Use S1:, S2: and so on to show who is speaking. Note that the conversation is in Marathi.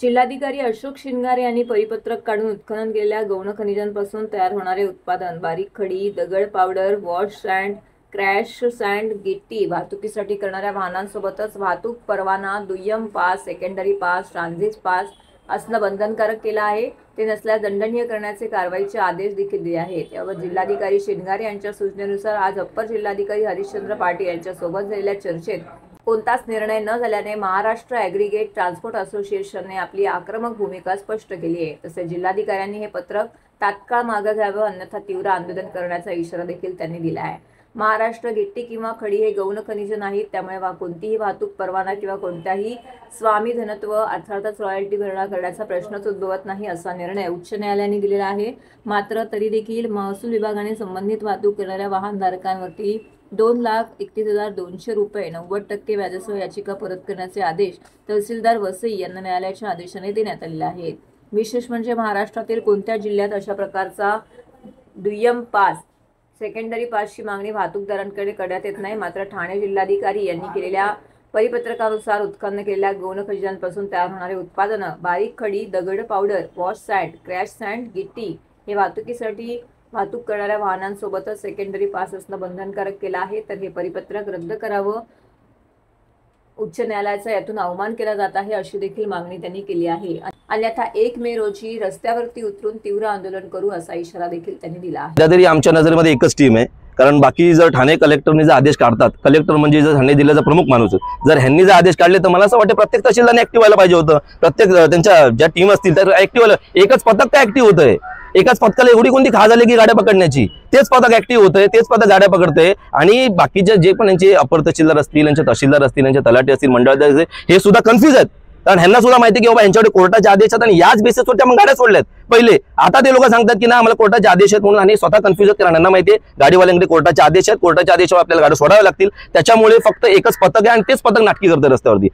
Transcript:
S1: जिल्हाधिकारी अशोक शिंगारे यांनी परिपत्रक काढून उत्खनन केलेल्या गौण खनिजांपासून तयार होणारे उत्पादन, बारीक खडी, दगड powder, wash sand, crash sand, गिट्टी वाहतुकीसाठी करणाऱ्या वाहनांसोबतच वाहतूक परवाना, दुय्यम pass, secondary pass, transit pass असणं बंधनकारक केलं आहे। ते नसल्यास दंडनीय करण्याचे कारवाईचे आदेश देखील दिले आहेत। यावर जिल्हाधिकारी शिंगारे यांच्या सूचनेनुसार आज अप्पर जिल्हाधिकारी हरिश्चंद्र पाटील यांच्यासोबत झालेल्या चर्चेत कोणताच निर्णय न झाल्याने महाराष्ट्र ॲग्रीगेट ट्रान्सपोर्ट असोसिएशनने आपली आक्रमक भूमिका स्पष्ट केली आहे। तसेच जिल्हाधिकाऱ्यांनी हे पत्रक तात्काळ मागे घ्यावं, अन्यथा तीव्र आंदोलन करण्याचा इशारा देखील त्यांनी दिला आहे। महाराष्ट्र गिट्टी किंवा खडी हे गौण खनिज नाहीत, त्यामुळे कोणतीही वाहतूक परवाना किंवा कोणत्याही स्वामीधनत्व अर्थातच रॉयल्टी भरणा करण्याचा प्रश्नच उद्भवत नाही, असा निर्णय उच्च न्यायालयाने दिलेला आहे। मात्र तरी देखील महसूल विभागाने संबंधित वाहतूक करणाऱ्या वाहनधारकांवरती 2,31,200 रुपये 90% व्याजासह याचिका परत करण्याचे आदेश तहसीलदार वसई यांना न्यायालयाच्या आदेशाने देण्यात आलेले आहेत। विशेष म्हणजे महाराष्ट्रातील कोणत्या जिल्ह्यात अशा प्रकारचा दुय्यम पास, सेकंडरी पासची मागणी वाहतूकदारांकडे करण्यात येत नाही। मात्र ठाणे जिल्हाधिकारी यांनी केलेल्या परिपत्रकानुसार उत्खनन केलेल्या गौण खनिजांपासून तयार होणारे उत्पादनं, बारीक खडी, दगड powder, wash sand, crash sand, गिट्टी हे वाहतुकीसाठी वाहतूक करणाऱ्या वाहनांसोबतच सेकंडरी पास असणं बंधनकारक केलं आहे। तर हे परिपत्रक रद्द करावं, उच्च न्यायालयाचा यातून अवमान केला जात आहे अशी देखील मागणी त्यांनी केली आहे। अन्यथा 1 मे रोजी रस्त्यावरती उतरून तीव्र आंदोलन करू असा इशारा देखील त्यांनी दिला आहे।
S2: तरी आमच्या नजरेमध्ये एकच टीम आहे, कारण बाकी जर ठाणे कलेक्टरने जर आदेश काढतात, कलेक्टर म्हणजे जर ठाणे जिल्ह्याचा प्रमुख माणूस, जर ह्यांनी जर आदेश काढले तर मला असं वाटतं प्रत्येक तहसीलदारने ऍक्टिव्ह व्हायला पाहिजे होतं। प्रत्येक त्यांच्या ज्या टीम असतील तर ऍक्टिव्ह व्हायला, एकच पथक काय ऍक्टिव्ह होतंय, एकाच पथकाला एवढी कोणती खा झाली की गाड्या पकडण्याची, तेच पथक ऍक्टिव्ह होतंय, तेच पथक गाड्या पकडतंय। आणि बाकीचे जे पण यांचे अपर तहसीलदार असतील, यांचे तहसीलदार असतील, यांचे तलाठी असतील, मंडळाध्यक्ष असतील, हे सुद्धा कन्फ्युज आहेत, कारण ह्यांना सुद्धा माहिती की बाबा यांच्याकडे कोर्टाचे आदेश आहेत आणि याच बेसिसवर मग गाड्या सोडल्यात पहिले। आता ते लोक सांगतात की ना आम्हाला कोर्टाचे आदेश आहेत म्हणून, आणि स्वतः कन्फ्युज आहेत, कारण यांना माहिती आहे गाडीवाल्यांकडे कोर्टाचे आदेश आहेत, कोर्टाच्या आदेशावर आपल्याला गाड्या सोडाव्या लागतील। त्याच्यामुळे फक्त एकच पथक आहे आणि तेच पथक नाटकी करते रस्त्यावरती।